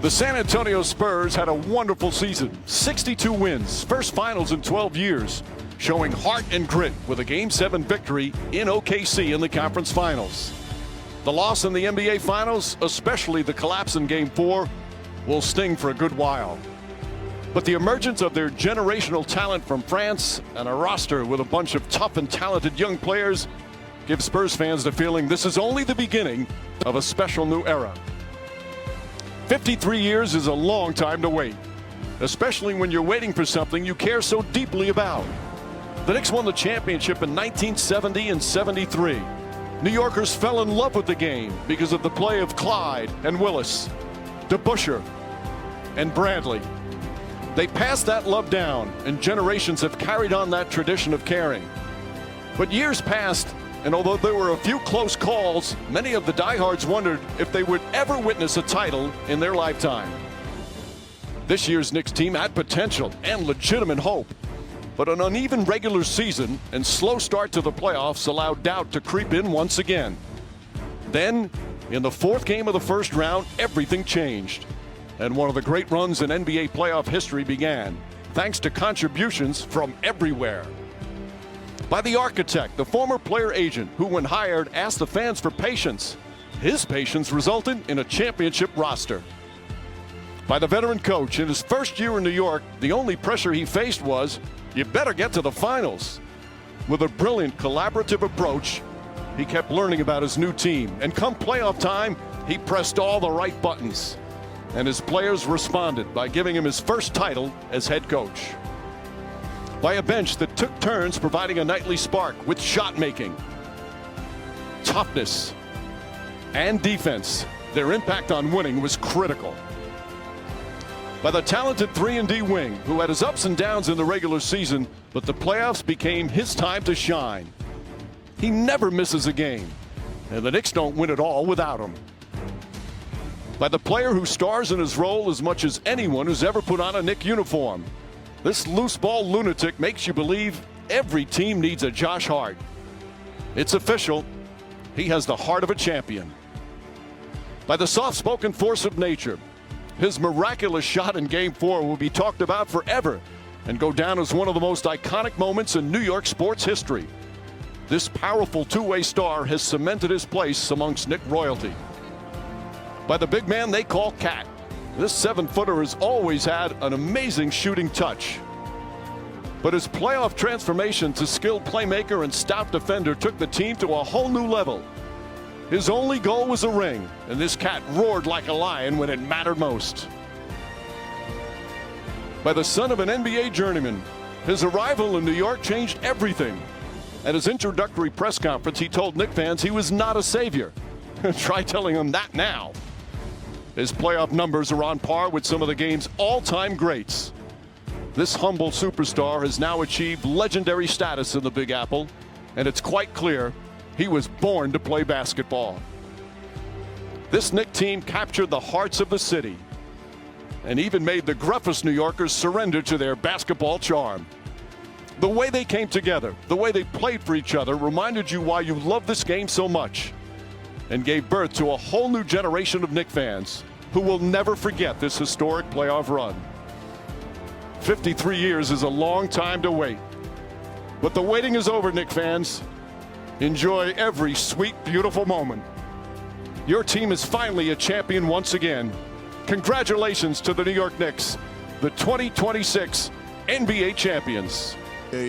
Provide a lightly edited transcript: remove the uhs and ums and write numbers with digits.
The San Antonio Spurs had a wonderful season. 62 wins, first finals in 12 years, showing heart and grit with a Game 7 victory in OKC in the conference finals. The loss in the NBA Finals, especially the collapse in Game 4, will sting for a good while. But the emergence of their generational talent from France and a roster with a bunch of tough and talented young players gives Spurs fans the feeling this is only the beginning of a special new era. 53 years is a long time to wait, especially when you're waiting for something you care so deeply about. The Knicks won the championship in 1970 and 73. New Yorkers fell in love with the game because of the play of Clyde and Willis, DeBusschere and Bradley. They passed that love down, and generations have carried on that tradition of caring. But years passed, and although there were a few close calls, many of the diehards wondered if they would ever witness a title in their lifetime. This year's Knicks team had potential and legitimate hope, but an uneven regular season and slow start to the playoffs allowed doubt to creep in once again. Then, in the fourth game of the first round, everything changed, and one of the great runs in NBA playoff history began, thanks to contributions from everywhere. By the architect, the former player agent, who when hired asked the fans for patience. His patience resulted in a championship roster. By the veteran coach, in his first year in New York, the only pressure he faced was, you better get to the finals. With a brilliant collaborative approach, he kept learning about his new team, and come playoff time, he pressed all the right buttons. And his players responded by giving him his first title as head coach. By a bench that took turns providing a nightly spark with shot making, toughness, and defense, their impact on winning was critical. By the talented 3-and-D wing, who had his ups and downs in the regular season, but the playoffs became his time to shine. He never misses a game, and the Knicks don't win it all without him. By the player who stars in his role as much as anyone who's ever put on a Knick uniform. This loose ball lunatic makes you believe every team needs a Josh Hart. It's official. He has the heart of a champion. By the soft-spoken force of nature, his miraculous shot in Game 4 will be talked about forever and go down as one of the most iconic moments in New York sports history. This powerful two-way star has cemented his place amongst Knick royalty. By the big man they call Cat. This 7-footer has always had an amazing shooting touch. But his playoff transformation to skilled playmaker and stout defender took the team to a whole new level. His only goal was a ring, and this Cat roared like a lion when it mattered most. By the son of an NBA journeyman, his arrival in New York changed everything. At his introductory press conference, he told Knick fans he was not a savior. Try telling him that now. His playoff numbers are on par with some of the game's all-time greats. This humble superstar has now achieved legendary status in the Big Apple, and it's quite clear he was born to play basketball. This Knick team captured the hearts of the city and even made the gruffest New Yorkers surrender to their basketball charm. The way they came together, the way they played for each other reminded you why you love this game so much, and gave birth to a whole new generation of Knick fans who will never forget this historic playoff run. 53 years is a long time to wait, but the waiting is over, Knick fans. Enjoy every sweet, beautiful moment. Your team is finally a champion once again. Congratulations to the New York Knicks, the 2026 NBA champions.